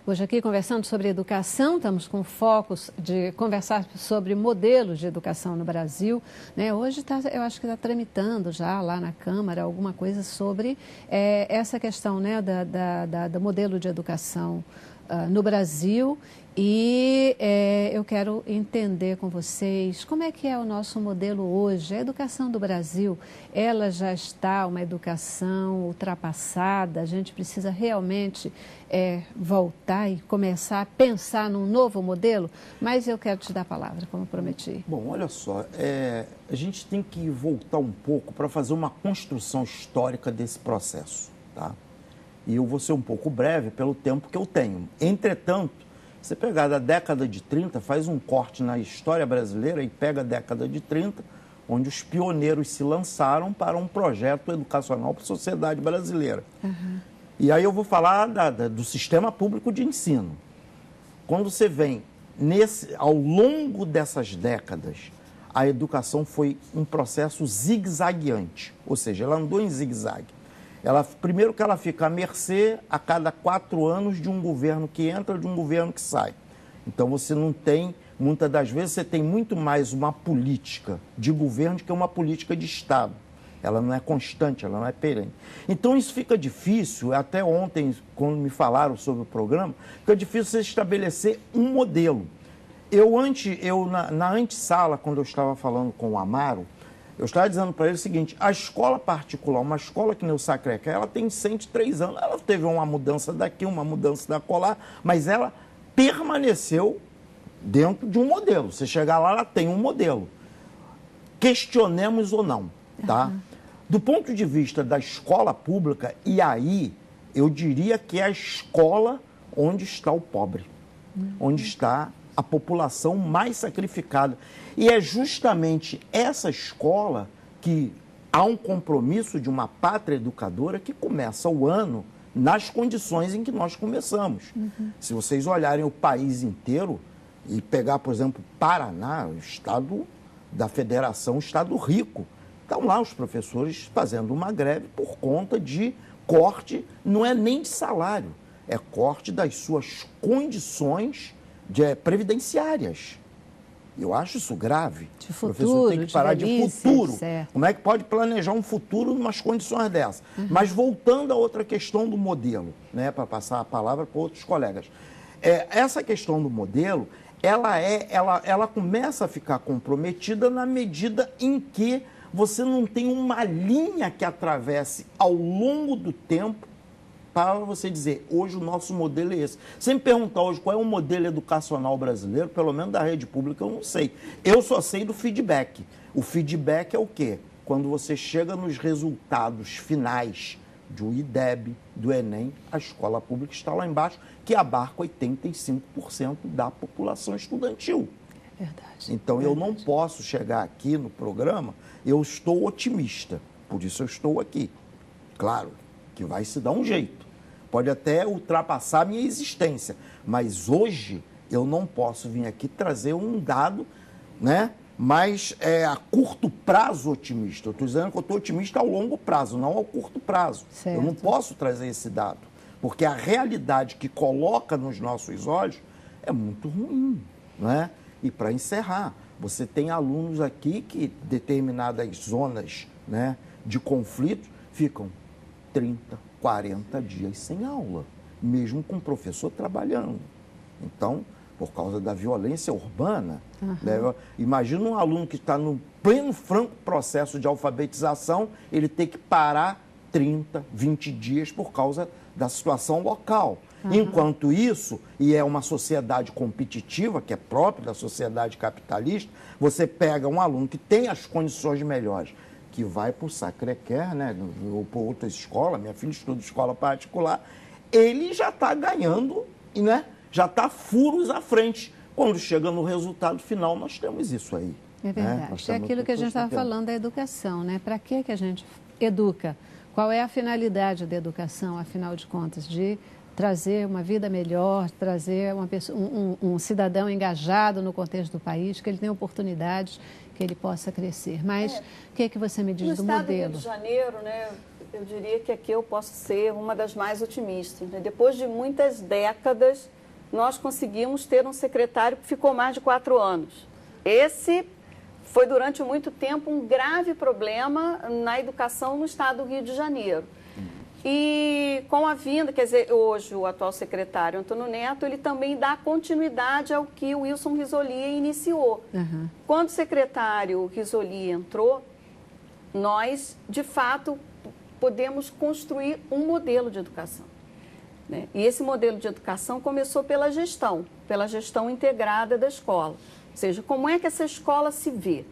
Hoje aqui conversando sobre educação, estamos com focos de conversar sobre modelos de educação no Brasil, né? Hoje eu acho que está tramitando já lá na Câmara alguma coisa sobre essa questão, né, do modelo de educação no Brasil. E eu quero entender com vocês como é que é o nosso modelo hoje. A educação do Brasil, ela já está uma educação ultrapassada, a gente precisa realmente voltar e começar a pensar num novo modelo, mas eu quero te dar a palavra, como prometi. Bom, olha só, a gente tem que voltar um pouco para fazer uma construção histórica desse processo, tá? E eu vou ser um pouco breve pelo tempo que eu tenho. Entretanto, você pegar da década de 30, faz um corte na história brasileira e pega a década de 30, onde os pioneiros se lançaram para um projeto educacional para a sociedade brasileira. Uhum. E aí eu vou falar do sistema público de ensino. Quando você vem ao longo dessas décadas, a educação foi um processo zigue-zagueante, ou seja, ela andou em zigue-zague. Primeiro que ela fica à mercê a cada 4 anos de um governo que entra, de um governo que sai. Então você não tem, muitas das vezes você tem muito mais uma política de governo do que uma política de Estado. Ela não é constante, ela não é perene. Então isso fica difícil, até ontem, quando me falaram sobre o programa, fica difícil você estabelecer um modelo. Na antessala, quando eu estava falando com o Amaro, eu estava dizendo para ele o seguinte: a escola particular, uma escola que nem o Sacré-Cœur, ela tem 103 anos, ela teve uma mudança daqui, uma mudança da colar, mas ela permaneceu dentro de um modelo. Você chegar lá, ela tem um modelo. Questionemos ou não, tá? Uhum. Do ponto de vista da escola pública, e aí eu diria que é a escola onde está o pobre, onde está a população mais sacrificada. E é justamente essa escola que há um compromisso de uma pátria educadora que começa o ano nas condições em que nós começamos. Uhum. Se vocês olharem o país inteiro e pegar, por exemplo, Paraná, o estado da federação, o estado rico, estão lá os professores fazendo uma greve por conta de corte, não é nem de salário, é corte das suas condições previdenciárias. Eu acho isso grave. De futuro, o professor tem que parar de futuro. Certo. Como é que pode planejar um futuro em umas condições dessas? Uhum. Mas voltando a outra questão do modelo, né, para passar a palavra para outros colegas. Essa questão do modelo, ela começa a ficar comprometida na medida em que você não tem uma linha que atravesse ao longo do tempo para você dizer, hoje o nosso modelo é esse. Sem me perguntar hoje qual é o modelo educacional brasileiro, pelo menos da rede pública, eu não sei. Eu só sei do feedback. O feedback é o quê? Quando você chega nos resultados finais do IDEB, do Enem, a escola pública está lá embaixo, que abarca 85% da população estudantil. Verdade. Então, eu não posso chegar aqui no programa, eu estou otimista, por isso eu estou aqui. Claro que vai se dar um jeito. Pode até ultrapassar a minha existência, mas hoje eu não posso vir aqui trazer um dado, né? Mas a curto prazo otimista. Eu estou dizendo que eu estou otimista ao longo prazo, não ao curto prazo. Certo. Eu não posso trazer esse dado, porque a realidade que coloca nos nossos olhos é muito ruim, né? E para encerrar, você tem alunos aqui que determinadas zonas, né, de conflito ficam 30, 40 dias sem aula, mesmo com o professor trabalhando. Então, por causa da violência urbana, imagina um aluno que está no pleno franco processo de alfabetização, ele ter que parar 30, 20 dias por causa da situação local. Enquanto isso, e é uma sociedade competitiva, que é própria da sociedade capitalista, você pega um aluno que tem as condições melhores, que vai para o Sacré-Cœur, né, ou para outra escola, minha filha estuda escola particular, ele já está ganhando, né, já está furos à frente. Quando chega no resultado final, nós temos isso aí. É verdade. É aquilo que a gente estava falando da educação, né? Para que a gente educa? Qual é a finalidade da educação, afinal de contas? De trazer uma vida melhor, trazer um cidadão engajado no contexto do país, que ele tenha oportunidades, que ele possa crescer. Mas o que é que você me diz do modelo? No estado do Rio de Janeiro, né, eu diria que aqui eu posso ser uma das mais otimistas, né? Depois de muitas décadas, nós conseguimos ter um secretário que ficou mais de 4 anos. Esse foi, durante muito tempo, um grave problema na educação no estado do Rio de Janeiro. E com a vinda, quer dizer, hoje o atual secretário Antônio Neto, ele também dá continuidade ao que o Wilson Risolia iniciou. Quando o secretário Risolia entrou, nós, de fato, podemos construir um modelo de educação, né? E esse modelo de educação começou pela gestão integrada da escola. Ou seja, como é que essa escola se vê?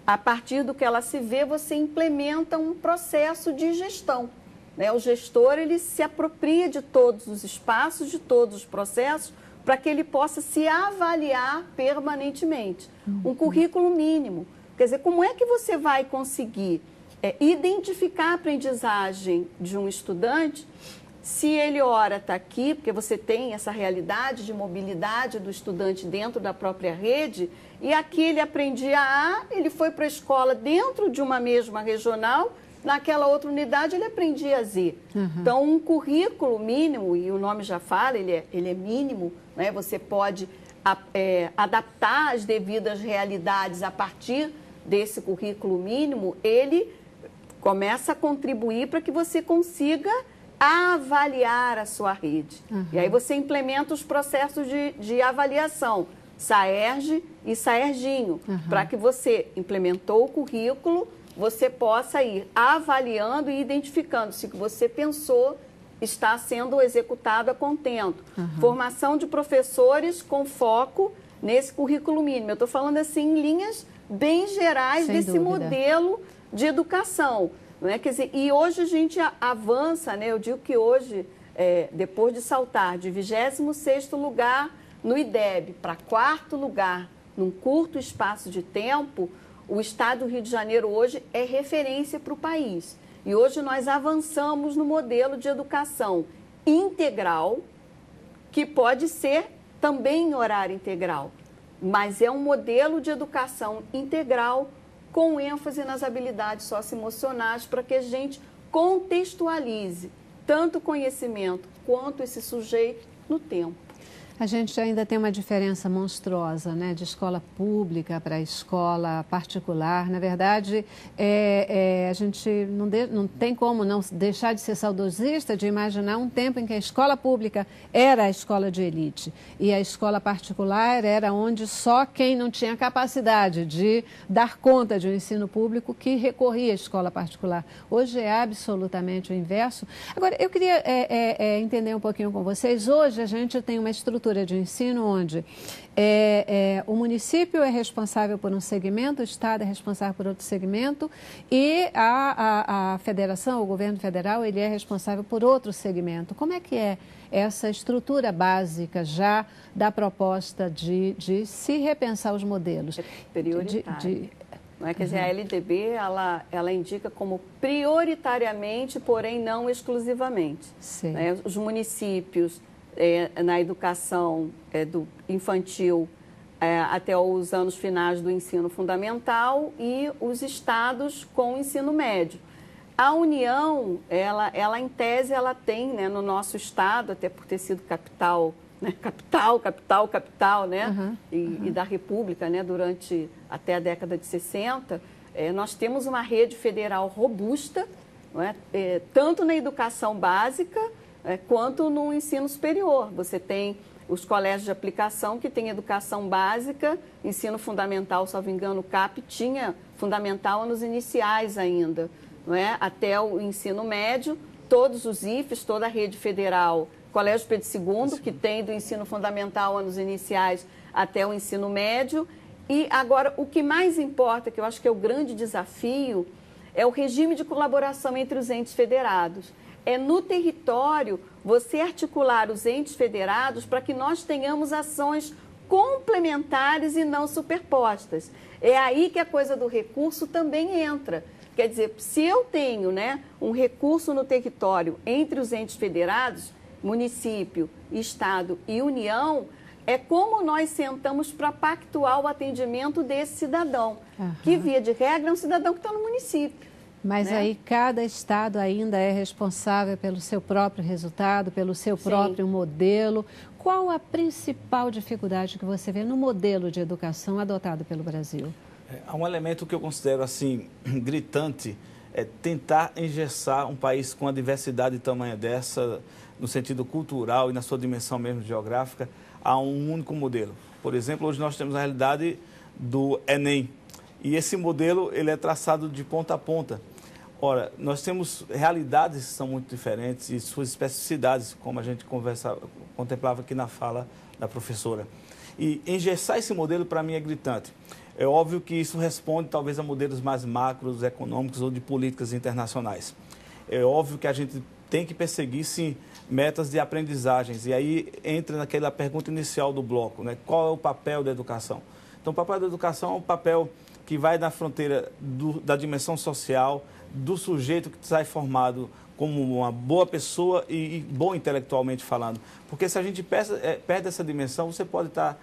A partir do que ela se vê, você implementa um processo de gestão, né? O gestor, ele se apropria de todos os espaços, de todos os processos, para que ele possa se avaliar permanentemente. Um currículo mínimo. Quer dizer, como é que você vai conseguir identificar a aprendizagem de um estudante se ele, ora, está aqui, porque você tem essa realidade de mobilidade do estudante dentro da própria rede, e aqui ele aprendia A, ele foi para a escola dentro de uma mesma regional, naquela outra unidade ele aprendia Z. Então, um currículo mínimo, e o nome já fala, ele é mínimo, né? Você pode adaptar as devidas realidades a partir desse currículo mínimo, ele começa a contribuir para que você consiga avaliar a sua rede. E aí você implementa os processos de avaliação, SAERJ e SAERJinho, para que você implementou o currículo, você possa ir avaliando e identificando se o que você pensou está sendo executado a contento. Formação de professores com foco nesse currículo mínimo. Eu estou falando assim em linhas bem gerais desse modelo de educação. Não é? Quer dizer, e hoje a gente avança, né? Eu digo que hoje, depois de saltar de 26º lugar no IDEB para 4º lugar num curto espaço de tempo, o estado do Rio de Janeiro hoje é referência para o país. E hoje nós avançamos no modelo de educação integral, que pode ser também em horário integral, mas é um modelo de educação integral com ênfase nas habilidades socioemocionais para que a gente contextualize tanto o conhecimento quanto esse sujeito no tempo. A gente ainda tem uma diferença monstruosa, né, de escola pública para escola particular. Na verdade, a gente não tem como não deixar de ser saudosista, de imaginar um tempo em que a escola pública era a escola de elite e a escola particular era onde só quem não tinha capacidade de dar conta de um ensino público que recorria à escola particular. Hoje é absolutamente o inverso. Agora, eu queria entender um pouquinho com vocês. Hoje a gente tem uma estrutura de ensino onde o município é responsável por um segmento, o Estado é responsável por outro segmento e a federação, o governo federal, ele é responsável por outro segmento. Como é que é essa estrutura básica já da proposta de se repensar os modelos? Prioritário. Não é? Quer dizer, a LDB, ela indica como prioritariamente, porém não exclusivamente. Né? Os municípios na educação do infantil até os anos finais do ensino fundamental e os estados com o ensino médio. A União, ela em tese, ela tem, né, no nosso estado, até por ter sido capital, né, capital, né, e da República, né, durante até a década de 60, nós temos uma rede federal robusta, não é? Tanto na educação básica, quanto no ensino superior. Você tem os colégios de aplicação que têm educação básica, ensino fundamental, salvo engano, o CAP tinha fundamental nos iniciais ainda, não é? Até o ensino médio, todos os IFES, toda a rede federal, Colégio Pedro II, que tem do ensino fundamental anos iniciais até o ensino médio. E agora, o que mais importa, que eu acho que é o grande desafio, é o regime de colaboração entre os entes federados. É no território você articular os entes federados para que nós tenhamos ações complementares e não superpostas. É aí que a coisa do recurso também entra. Quer dizer, se eu tenho, né, um recurso no território entre os entes federados, município, estado e União, é como nós sentamos para pactuar o atendimento desse cidadão, que via de regra é um cidadão que está no município. Mas né? aí cada estado ainda é responsável pelo seu próprio resultado, pelo seu próprio modelo. Qual a principal dificuldade que você vê no modelo de educação adotado pelo Brasil? Há um elemento que eu considero assim gritante, é tentar engessar um país com a diversidade de tamanho dessa, no sentido cultural e na sua dimensão mesmo geográfica, a um único modelo. Por exemplo, hoje nós temos a realidade do Enem, e esse modelo ele é traçado de ponta a ponta. Ora, nós temos realidades que são muito diferentes e suas especificidades, como a gente contemplava aqui na fala da professora. E engessar esse modelo, para mim, é gritante. É óbvio que isso responde, talvez, a modelos mais macros, econômicos ou de políticas internacionais. É óbvio que a gente tem que perseguir, sim, metas de aprendizagens. E aí entra naquela pergunta inicial do bloco, né? Qual é o papel da educação? Então, o papel da educação é um papel que vai na fronteira da dimensão social, do sujeito que sai formado como uma boa pessoa e bom intelectualmente falando. Porque se a gente perde essa dimensão, você pode estar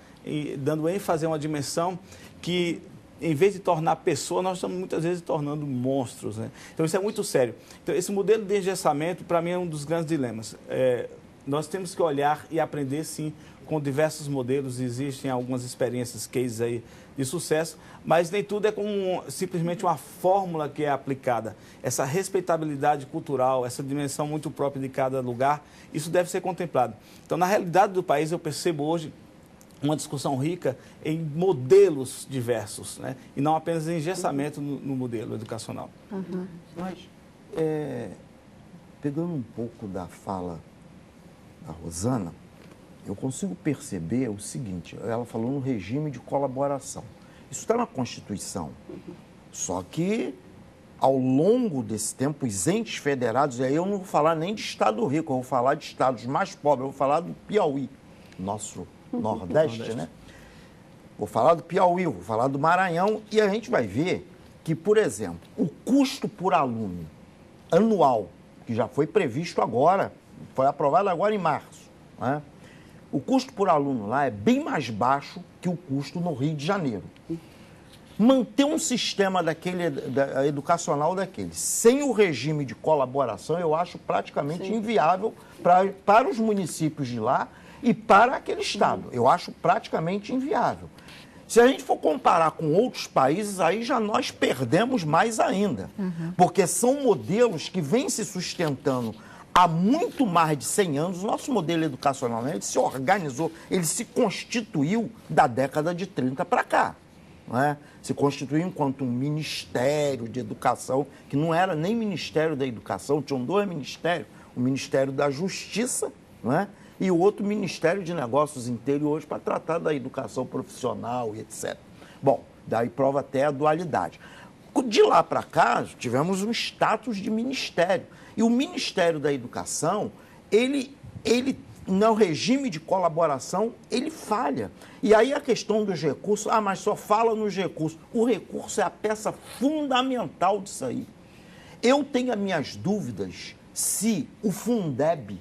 dando ênfase a uma dimensão que, em vez de tornar pessoa, nós estamos muitas vezes tornando monstros, né? Então isso é muito sério. Então esse modelo de engessamento, para mim, é um dos grandes dilemas. Nós temos que olhar e aprender, sim, com diversos modelos. Existem algumas experiências, cases aí de sucesso, mas nem tudo é como simplesmente uma fórmula que é aplicada. Essa respeitabilidade cultural, essa dimensão muito própria de cada lugar, isso deve ser contemplado. Então, na realidade do país, eu percebo hoje uma discussão rica em modelos diversos, né? E não apenas em engessamento no modelo educacional. Uhum. Mas, pegando um pouco da fala da Rosana, eu consigo perceber o seguinte, ela falou no regime de colaboração. Isso está na Constituição. Só que, ao longo desse tempo, os entes federados, e aí eu não vou falar nem de Estado rico, eu vou falar de estados mais pobres, eu vou falar do Piauí, nosso Nordeste, né? Vou falar do Piauí, vou falar do Maranhão, e a gente vai ver que, por exemplo, o custo por aluno anual, que já foi previsto agora, foi aprovado agora em março, né? O custo por aluno lá é bem mais baixo que o custo no Rio de Janeiro. Manter um sistema educacional daquele, sem o regime de colaboração, eu acho praticamente inviável para os municípios de lá e para aquele estado. Eu acho praticamente inviável. Se a gente for comparar com outros países, aí já nós perdemos mais ainda. Porque são modelos que vêm se sustentando há muito mais de 100 anos. O nosso modelo educacional, né, ele se organizou, ele se constituiu da década de 30 para cá. Não é? Se constituiu enquanto um ministério de educação, que não era nem Ministério da Educação, tinham dois ministérios, o Ministério da Justiça, não é? E o outro Ministério de Negócios Interiores para tratar da educação profissional e etc. Bom, daí prova até a dualidade. De lá para cá, tivemos um status de ministério. E o Ministério da Educação, ele no regime de colaboração, ele falha. E aí a questão dos recursos, mas só fala nos recursos. O recurso é a peça fundamental disso aí. Eu tenho as minhas dúvidas se o Fundeb,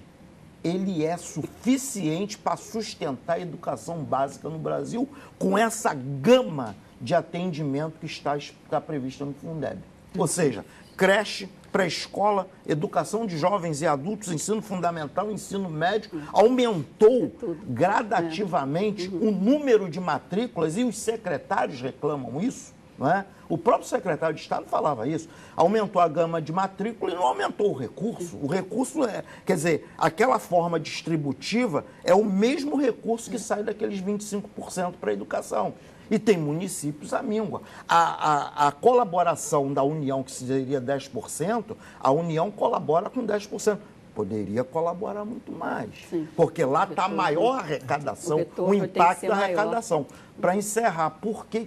ele é suficiente para sustentar a educação básica no Brasil com essa gama de atendimento que está prevista no Fundeb. Ou seja, creche, pré-escola, educação de jovens e adultos, ensino fundamental, ensino médio, aumentou gradativamente o número de matrículas e os secretários reclamam isso, não é? O próprio secretário de Estado falava isso. Aumentou a gama de matrícula e não aumentou o recurso. O recurso quer dizer, aquela forma distributiva é o mesmo recurso que sai daqueles 25% para a educação. E tem municípios à míngua. A colaboração da União, que seria 10%, a União colabora com 10%. Poderia colaborar muito mais. Sim. Porque lá está a maior arrecadação, o impacto da arrecadação. Para encerrar, por que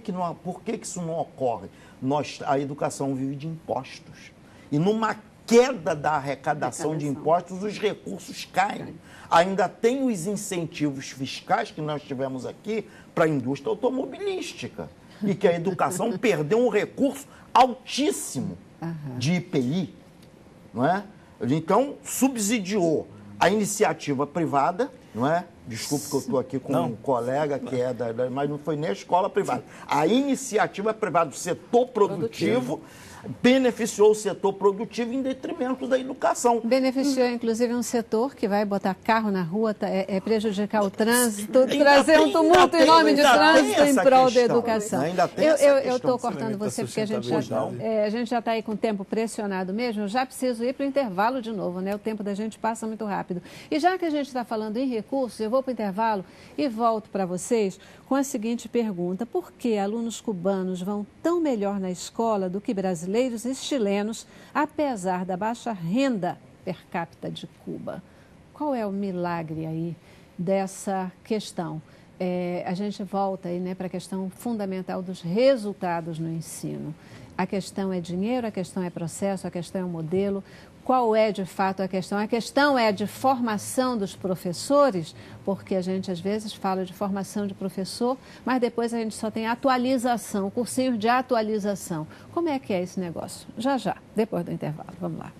isso não ocorre? A educação vive de impostos. E numa queda da arrecadação de impostos, os recursos caem. Ainda tem os incentivos fiscais que nós tivemos aqui para a indústria automobilística. E que a educação perdeu um recurso altíssimo de IPI, não é? Então, subsidiou a iniciativa privada, não é? Desculpe que eu estou aqui com um colega que mas não foi nem a escola privada. A iniciativa privada, o setor produtivo, beneficiou o setor produtivo em detrimento da educação. Beneficiou, inclusive, um setor que vai botar carro na rua, prejudicar o trânsito, trazer um tumulto enorme de trânsito em prol da educação. Eu estou cortando você porque a gente já está aí com o tempo pressionado mesmo. Eu já preciso ir para o intervalo de novo, né? O tempo da gente passa muito rápido. E já que a gente está falando em recursos, eu vou para o intervalo e volto para vocês com a seguinte pergunta: por que alunos cubanos vão tão melhor na escola do que brasileiros e chilenos, apesar da baixa renda per capita de Cuba? Qual é o milagre aí dessa questão? A gente volta aí, né, para a questão fundamental dos resultados no ensino. A questão é dinheiro, a questão é processo, a questão é o modelo. Qual é, de fato, a questão? A questão é de formação dos professores, porque a gente, às vezes, fala de formação de professor, mas depois a gente só tem atualização, cursinho de atualização. Como é que é esse negócio? Já, depois do intervalo. Vamos lá.